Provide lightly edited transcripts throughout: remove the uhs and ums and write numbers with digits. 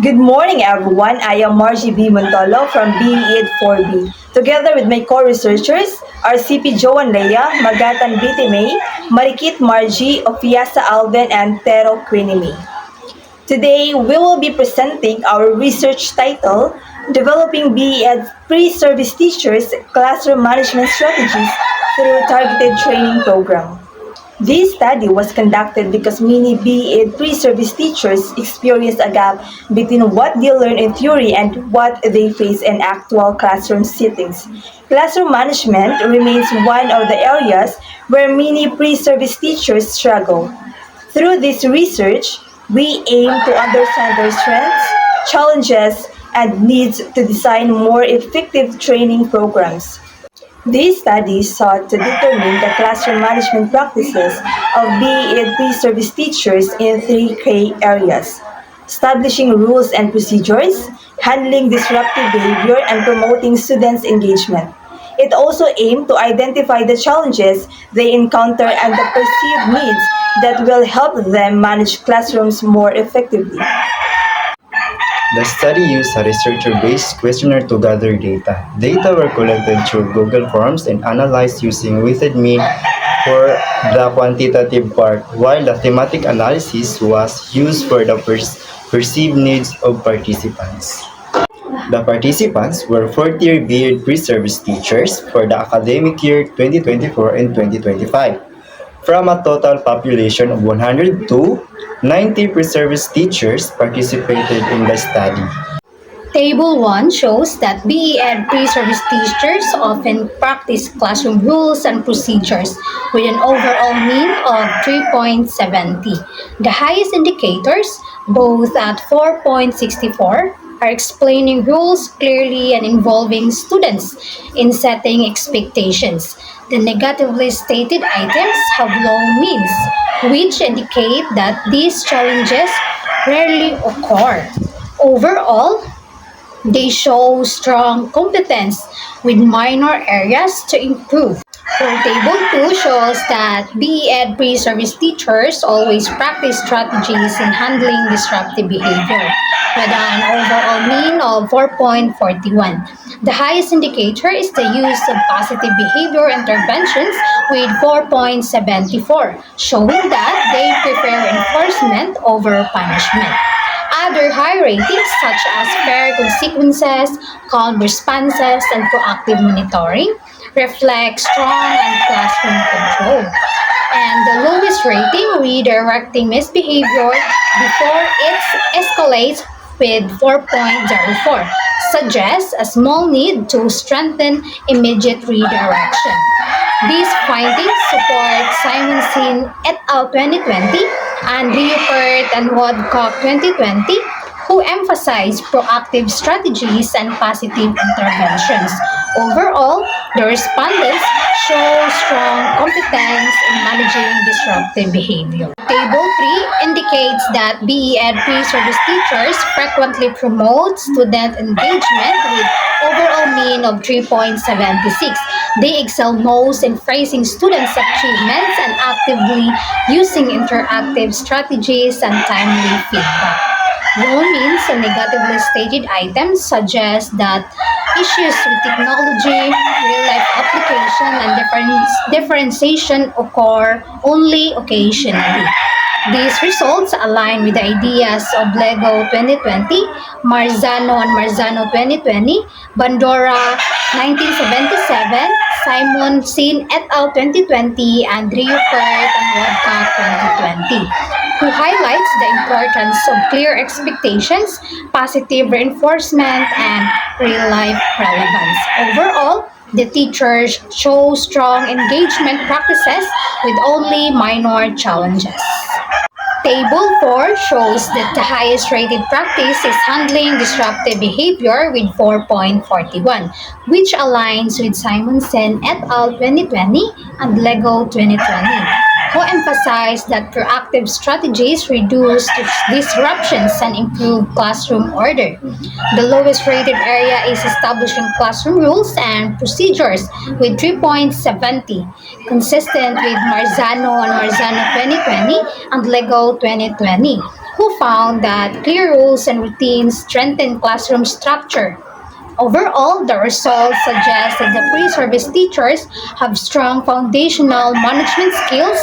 Good morning, everyone. I am Margie B. Montolo from BEd 4B. Together with my co-researchers are CP Joan Leia, Magatan BT May, Marikit Margie, Ofiasa Alvin, and Tero Quinimi. Today, we will be presenting our research title, Developing BEd Pre-Service Teachers Classroom Management Strategies through Targeted Training Program. This study was conducted because many BEd pre-service teachers experience a gap between what they learn in theory and what they face in actual classroom settings. Classroom management remains one of the areas where many pre-service teachers struggle. Through this research, we aim to understand their strengths, challenges, and needs to design more effective training programs. These studies sought to determine the classroom management practices of BEd pre-service teachers in three key areas: establishing rules and procedures, handling disruptive behavior, and promoting students' engagement. It also aimed to identify the challenges they encounter and the perceived needs that will help them manage classrooms more effectively. The study used a researcher-based questionnaire to gather data. Data were collected through Google Forms and analyzed using weighted mean for the quantitative part, while the thematic analysis was used for the perceived needs of participants. The participants were fourth-year BEd pre-service teachers for the academic year 2024 and 2025. From a total population of 102, 90 pre-service teachers participated in the study. Table 1 shows that BEd pre-service teachers often practice classroom rules and procedures with an overall mean of 3.70. The highest indicators, both at 4.64, are explaining rules clearly and involving students in setting expectations. The negatively stated items have low means, which indicate that these challenges rarely occur. Overall, they show strong competence with minor areas to improve. So table 2 shows that BEd pre-service teachers always practice strategies in handling disruptive behavior with an overall mean of 4.41. The highest indicator is the use of positive behavior interventions with 4.74, showing that they prefer enforcement over punishment. Other high ratings such as fair consequences, calm responses, and proactive monitoring reflect strong and classroom control. And the lowest rating, redirecting misbehavior before it escalates with 4.04, suggests a small need to strengthen immediate redirection. These findings support Simonson et al. 2020 and Riupert and Woodcock 2020, who emphasize proactive strategies and positive interventions. Overall, the respondents show strong competence in managing disruptive behavior. Table 3 indicates that BEd pre-service teachers frequently promote student engagement with overall mean of 3.76. They excel most in praising students' achievements and actively using interactive strategies and timely feedback. Low means and negatively stated items suggest that issues with technology, real-life application, and differentiation occur only occasionally. These results align with the ideas of Lego 2020, Marzano and Marzano 2020, Bandora 1977, Simon Sin et al. 2020, and Riupert and Woodcock 2020, who highlights the importance of clear expectations, positive reinforcement, and real-life relevance. Overall, the teachers show strong engagement practices with only minor challenges. Table 4 shows that the highest rated practice is handling disruptive behavior with 4.41, which aligns with Simonsen et al. 2020 and Lego 2020, who emphasize that proactive strategies reduce disruptions and improve classroom order. The lowest rated area is establishing classroom rules and procedures with 3.70, consistent with Marzano and Marzano 2020 and Lego 2020, who found that clear rules and routines strengthen classroom structure. Overall, the results suggest that the pre-service teachers have strong foundational management skills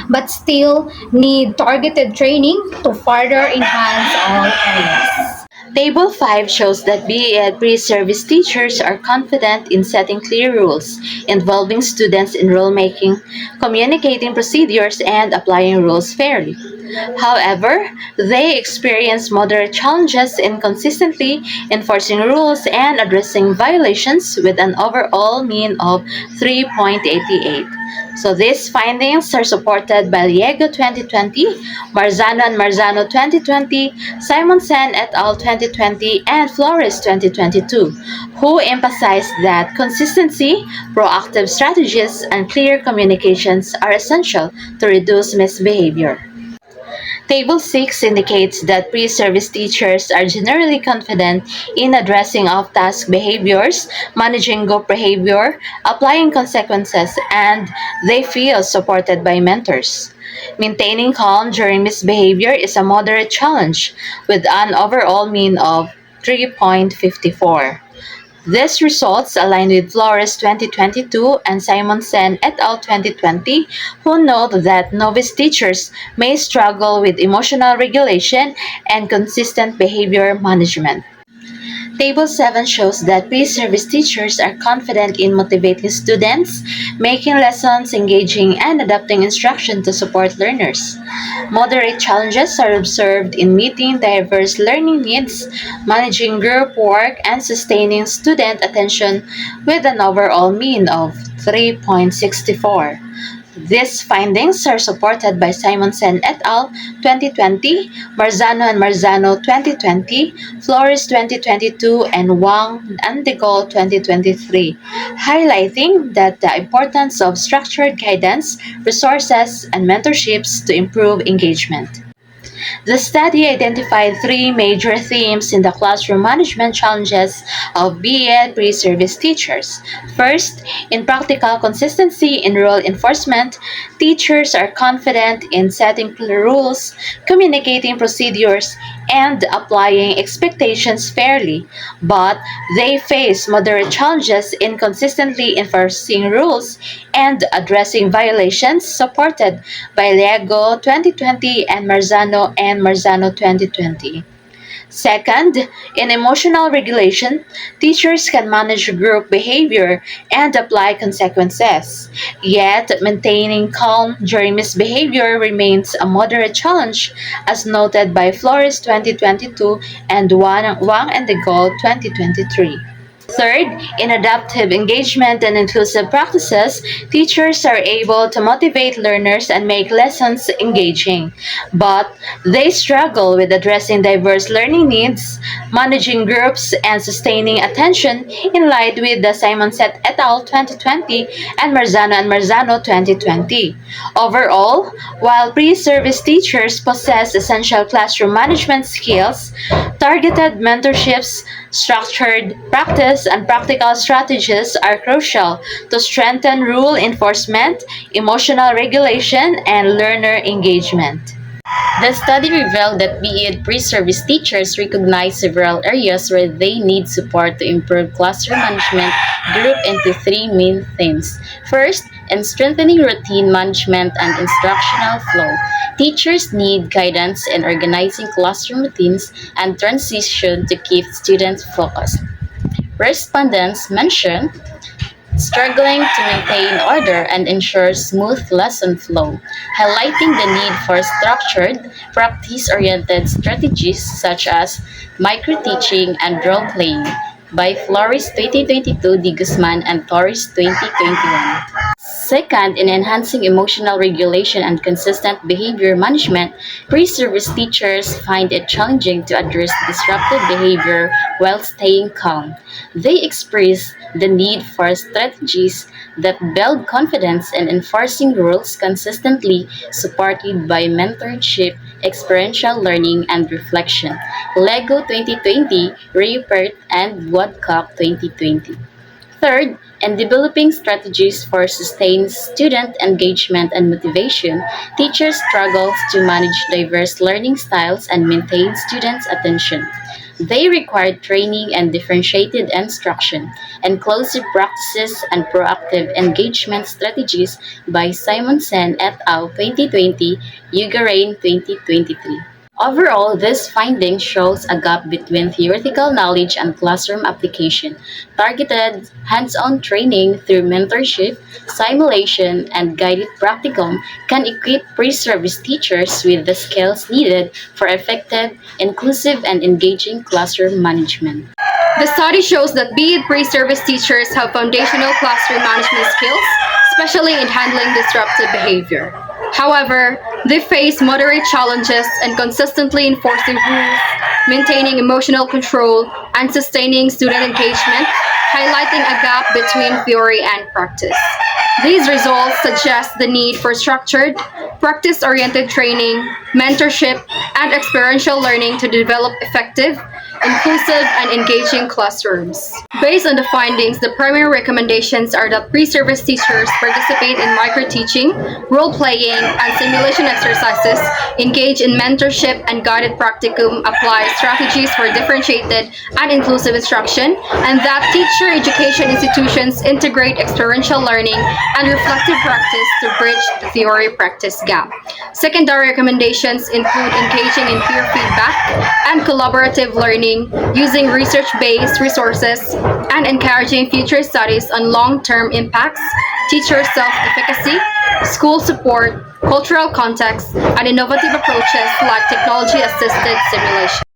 but still need targeted training to further enhance all areas. Table 5 shows that BEd pre-service teachers are confident in setting clear rules involving students in rule-making, communicating procedures, and applying rules fairly. However, they experience moderate challenges in consistently enforcing rules and addressing violations with an overall mean of 3.88. So these findings are supported by Liego 2020, Marzano and Marzano 2020, Simonsen et al. 2020, and Flores 2022, who emphasized that consistency, proactive strategies, and clear communications are essential to reduce misbehavior. Table 6 indicates that pre-service teachers are generally confident in addressing off-task behaviors, managing group behavior, applying consequences, and they feel supported by mentors. Maintaining calm during misbehavior is a moderate challenge with an overall mean of 3.54. These results align with Flores 2022 and Simonsen et al. 2020, who note that novice teachers may struggle with emotional regulation and consistent behavior management. Table 7 shows that pre-service teachers are confident in motivating students, making lessons engaging, and adapting instruction to support learners. Moderate challenges are observed in meeting diverse learning needs, managing group work, and sustaining student attention with an overall mean of 3.64. These findings are supported by Simonsen et al. 2020, Marzano and Marzano 2020, Flores 2022, and Wang and De Gaulle 2023, highlighting that the importance of structured guidance, resources, and mentorships to improve engagement. The study identified three major themes in the classroom management challenges of BEd pre-service teachers. First, in practical consistency in rule enforcement, teachers are confident in setting clear rules, communicating procedures, and applying expectations fairly, but they face moderate challenges in consistently enforcing rules and addressing violations supported by Lego 2020 and Marzano 2020. Second, in emotional regulation, teachers can manage group behavior and apply consequences. Yet, maintaining calm during misbehavior remains a moderate challenge, as noted by Flores 2022 and Wang and De Gaulle 2023. Third, in adaptive engagement and inclusive practices, teachers are able to motivate learners and make lessons engaging, but they struggle with addressing diverse learning needs, managing groups, and sustaining attention in line with the Simonset et al. 2020 and Marzano 2020. Overall, while pre-service teachers possess essential classroom management skills, targeted mentorships, structured practice, and practical strategies are crucial to strengthen rule enforcement, emotional regulation, and learner engagement. The study revealed that BEd pre-service teachers recognize several areas where they need support to improve classroom management, grouped into three main themes. First, in strengthening routine management and instructional flow, teachers need guidance in organizing classroom routines and transition to keep students focused. Respondents mentioned struggling to maintain order and ensure smooth lesson flow, highlighting the need for structured, practice-oriented strategies such as micro-teaching and role-playing by Flores 2022, De Guzman, and Torres 2021. Second, in enhancing emotional regulation and consistent behavior management, pre-service teachers find it challenging to address disruptive behavior while staying calm. They express the need for strategies that build confidence in enforcing rules consistently, supported by mentorship, experiential learning, and reflection. Lego 2020, Rupert and Woodcock 2020. Third, in developing strategies for sustained student engagement and motivation, teachers struggle to manage diverse learning styles and maintain students' attention. They require training and differentiated instruction, inclusive practices, and proactive engagement strategies by Simonsen et al. 2020, Ugarain 2023. Overall, this finding shows a gap between theoretical knowledge and classroom application. Targeted, hands-on training through mentorship, simulation, and guided practicum can equip pre-service teachers with the skills needed for effective, inclusive, and engaging classroom management. The study shows that BEd pre-service teachers have foundational classroom management skills, especially in handling disruptive behavior. However, they face moderate challenges in consistently enforcing rules, maintaining emotional control, and sustaining student engagement, highlighting a gap between theory and practice. These results suggest the need for structured, practice-oriented training, mentorship, and experiential learning to develop effective, inclusive, and engaging classrooms. Based on the findings, the primary recommendations are that pre-service teachers participate in micro-teaching, role-playing, and simulation exercises, engage in mentorship and guided practicum, apply strategies for differentiated and inclusive instruction, and that teacher education institutions integrate experiential learning and reflective practice to bridge the theory-practice gap. Secondary recommendations include engaging in peer feedback and collaborative learning, using research-based resources, and encouraging future studies on long-term impacts, teacher self-efficacy, school support, cultural context, and innovative approaches like technology-assisted simulation.